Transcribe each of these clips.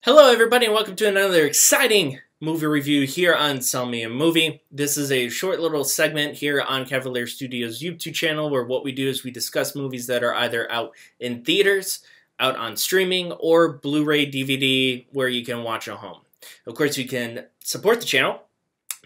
Hello everybody and welcome to another exciting movie review here on Sell Me a Movie. This is a short little segment here on Cavalier Studios YouTube channel where what we do is we discuss movies that are either out in theaters, out on streaming, or Blu-ray DVD where you can watch at home. Of course, you can support the channel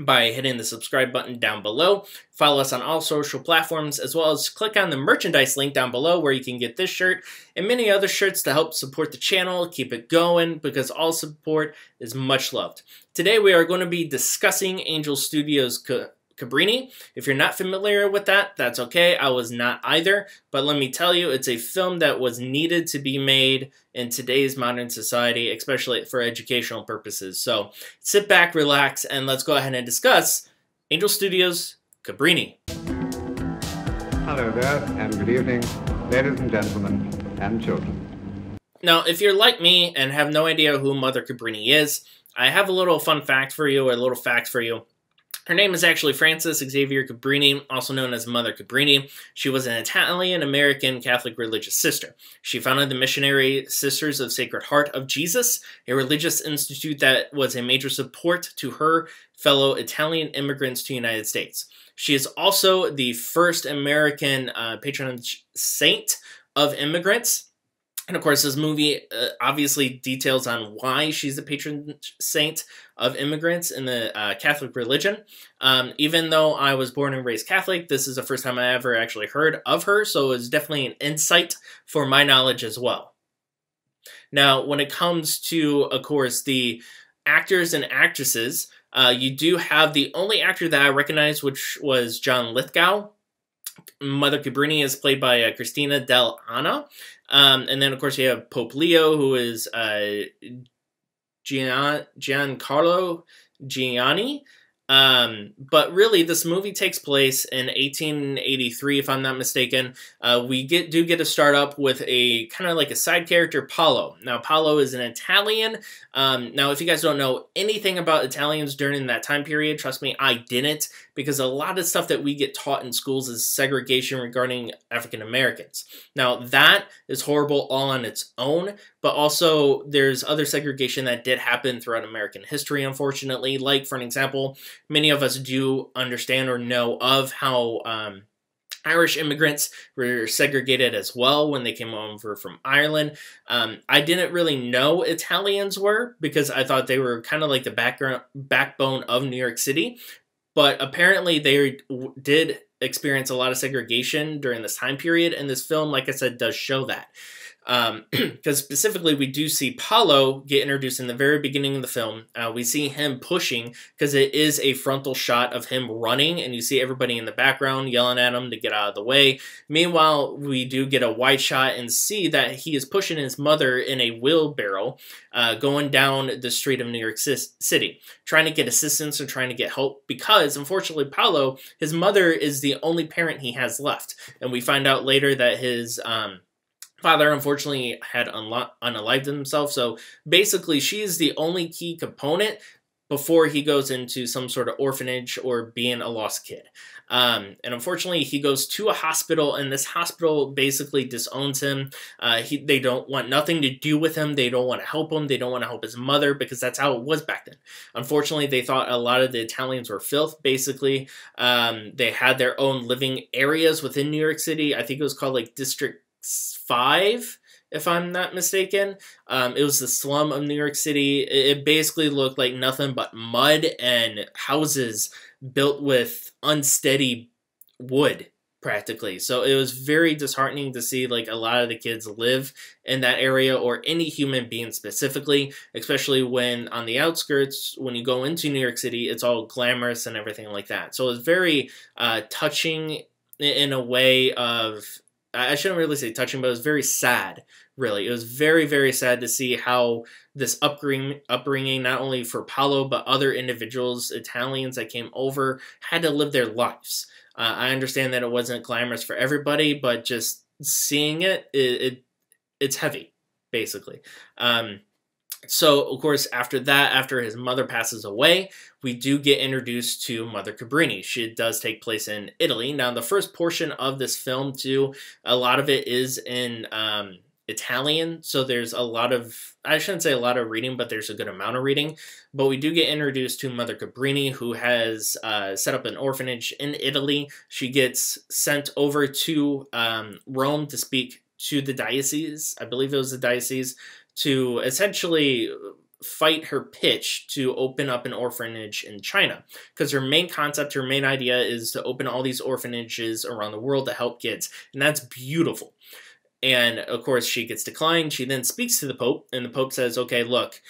by hitting the subscribe button down below. Follow us on all social platforms, as well as click on the merchandise link down below where you can get this shirt and many other shirts to help support the channel, keep it going, because all support is much loved. Today we are going to be discussing Angel Studios' Cabrini. If you're not familiar with that, that's okay. I was not either, but let me tell you, it's a film that was needed to be made in today's modern society, especially for educational purposes. So sit back, relax, and let's go ahead and discuss Angel Studios' Cabrini. Hello there, and good evening, ladies and gentlemen, and children. Now, if you're like me and have no idea who Mother Cabrini is, I have a little fun fact for you, or a little fact for you. Her name is actually Frances Xavier Cabrini, also known as Mother Cabrini. She was an Italian-American Catholic religious sister. She founded the Missionary Sisters of Sacred Heart of Jesus, a religious institute that was a major support to her fellow Italian immigrants to the United States. She is also the first American patron saint of immigrants. And of course, this movie obviously details on why she's the patron saint of immigrants in the Catholic religion. Even though I was born and raised Catholic, this is the first time I ever actually heard of her, so it's definitely an insight for my knowledge as well. Now, when it comes to, of course, the actors and actresses, you do have the only actor that I recognize, which was John Lithgow. Mother Cabrini is played by Christina Del Anna. And then, of course, you have Pope Leo, who is Giancarlo Gianni. But really, this movie takes place in 1883, if I'm not mistaken. We do get to start up with a kind of like a side character, Paolo. Now, Paolo is an Italian. Now, if you guys don't know anything about Italians during that time period, trust me, I didn't, because a lot of stuff that we get taught in schools is segregation regarding African Americans. Now, that is horrible all on its own, but also there's other segregation that did happen throughout American history, unfortunately. Like, for an example, many of us do understand or know of how Irish immigrants were segregated as well when they came over from Ireland. I didn't really know Italians were, because I thought they were kind of like the backbone of New York City. But apparently they did experience a lot of segregation during this time period, and this film, like I said, does show that. Because specifically, we do see Paolo get introduced in the very beginning of the film. We see him pushing, because it is a frontal shot of him running, and you see everybody in the background yelling at him to get out of the way. Meanwhile, we do get a wide shot and see that he is pushing his mother in a wheelbarrow, going down the street of New York City, trying to get assistance and trying to get help, because unfortunately, Paolo, his mother is the only parent he has left. And we find out later that his father, unfortunately, had unalived himself. So basically, she is the only key component before he goes into some sort of orphanage or being a lost kid. And unfortunately, he goes to a hospital, and this hospital basically disowns him. They don't want nothing to do with him. They don't want to help him. They don't want to help his mother, because that's how it was back then. Unfortunately, they thought a lot of the Italians were filth, basically. They had their own living areas within New York City. I think it was called like District 5, if I'm not mistaken. It was the slum of New York City. It basically looked like nothing but mud and houses built with unsteady wood, practically. So it was very disheartening to see like a lot of the kids live in that area, or any human being specifically, especially when on the outskirts, when you go into New York City, it's all glamorous and everything like that. So it was very touching in a way of, I shouldn't really say touching, but it was very sad, really. It was very, very sad to see how this upbringing, not only for Paolo, but other individuals, Italians that came over, had to live their lives. I understand that it wasn't glamorous for everybody, but just seeing it's heavy, basically. So, of course, after that, after his mother passes away, we do get introduced to Mother Cabrini. She does take place in Italy. Now, the first portion of this film, too, a lot of it is in Italian, so there's a lot of, I shouldn't say a lot of reading, but there's a good amount of reading. But we do get introduced to Mother Cabrini, who has set up an orphanage in Italy. She gets sent over to Rome to speak to the diocese, I believe it was the diocese, to essentially fight her pitch to open up an orphanage in China. Because her main concept, her main idea is to open all these orphanages around the world to help kids. And that's beautiful. And of course, she gets declined. She then speaks to the Pope, and the Pope says, okay, look,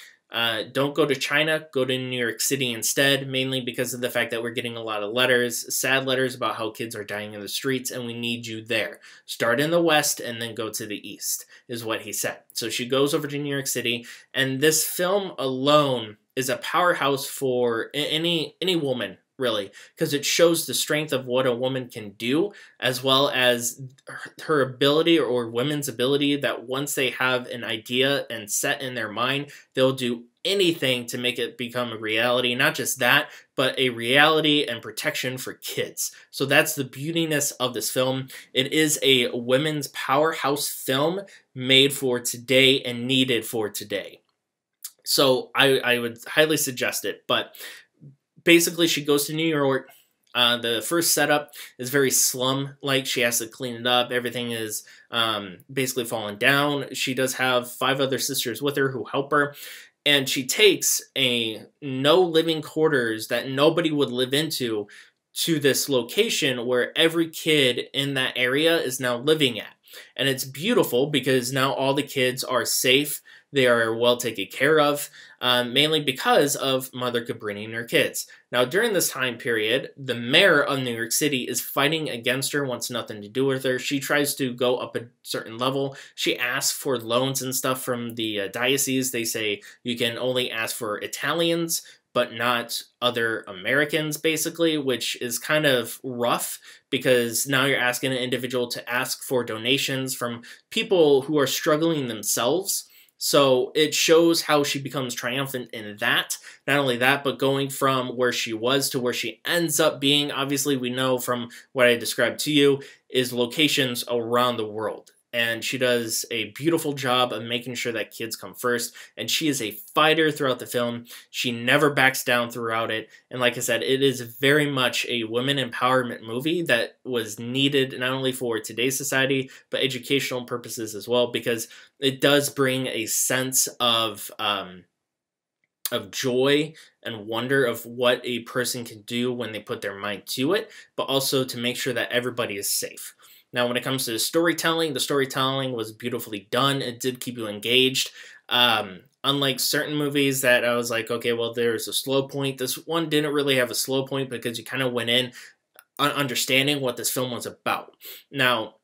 don't go to China, go to New York City instead, mainly because of the fact that we're getting a lot of letters, sad letters about how kids are dying in the streets, and we need you there. Start in the West and then go to the East, is what he said. So she goes over to New York City, and this film alone is a powerhouse for any woman, really, because it shows the strength of what a woman can do, as well as her ability, or women's ability, that once they have an idea and set in their mind, they'll do anything to make it become a reality. Not just that, but a reality and protection for kids. So that's the beautiness of this film. It is a women's powerhouse film made for today and needed for today. So I would highly suggest it. But basically, she goes to New York. The first setup is very slum-like. She has to clean it up. Everything is basically falling down. She does have 5 other sisters with her who help her. And she takes a no living quarters that nobody would live into to this location where every kid in that area is now living at. And it's beautiful because now all the kids are safe. They are well taken care of, mainly because of Mother Cabrini and her kids. Now, during this time period, the mayor of New York City is fighting against her, wants nothing to do with her. She tries to go up a certain level. She asks for loans and stuff from the diocese. They say you can only ask for Italians, but not other Americans, basically, which is kind of rough because now you're asking an individual to ask for donations from people who are struggling themselves. So it shows how she becomes triumphant in that. Not only that, but going from where she was to where she ends up being, obviously we know from what I described to you, is locations around the world. And she does a beautiful job of making sure that kids come first. And she is a fighter throughout the film. She never backs down throughout it. And like I said, it is very much a women empowerment movie that was needed not only for today's society, but educational purposes as well, because it does bring a sense of joy and wonder of what a person can do when they put their mind to it, but also to make sure that everybody is safe. Now, when it comes to the storytelling was beautifully done. It did keep you engaged. Unlike certain movies that I was like, okay, well, there's a slow point. This one didn't really have a slow point because you kind of went in understanding what this film was about. Now,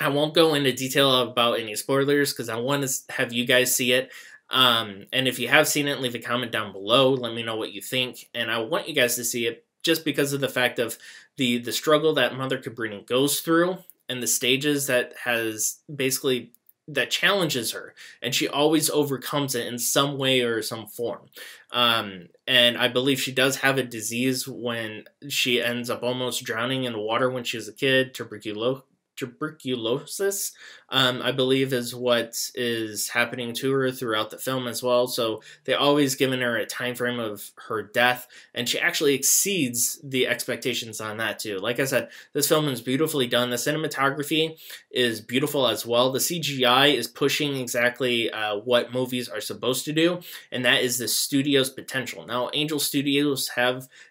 I won't go into detail about any spoilers because I want to have you guys see it. And if you have seen it, leave a comment down below. Let me know what you think. And I want you guys to see it just because of the fact of the struggle that Mother Cabrini goes through and the stages that has basically that challenges her, and she always overcomes it in some way or some form. And I believe she does have a disease when she ends up almost drowning in water when she was a kid, tuberculosis, I believe is what is happening to her throughout the film as well. So they always given her a time frame of her death, and she actually exceeds the expectations on that too. Like I said, this film is beautifully done. The cinematography is beautiful as well. The CGI is pushing exactly what movies are supposed to do, and that is the studio's potential. Now, Angel Studios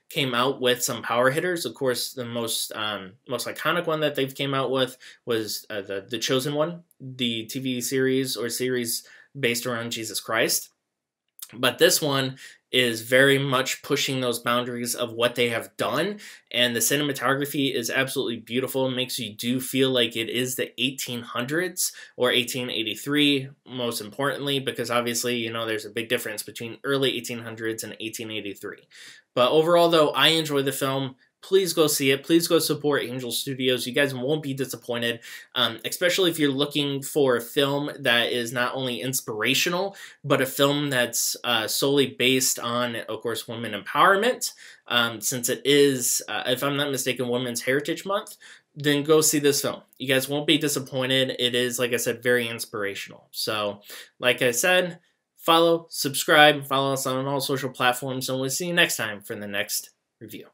came out with some power hitters. Of course, the most iconic one that they've came out with was the Chosen One, the TV series or series based around Jesus Christ. But this one is very much pushing those boundaries of what they have done, and the cinematography is absolutely beautiful. It makes you do feel like it is the 1800s or 1883, most importantly, because obviously, you know, there's a big difference between early 1800s and 1883. But overall, though, I enjoy the film. Please go see it. Please go support Angel Studios. You guys won't be disappointed, especially if you're looking for a film that is not only inspirational, but a film that's solely based on, of course, women empowerment, since it is, if I'm not mistaken, Women's Heritage Month. then go see this film. You guys won't be disappointed. It is, like I said, very inspirational. So, like I said, follow, subscribe, follow us on all social platforms, and we'll see you next time for the next review.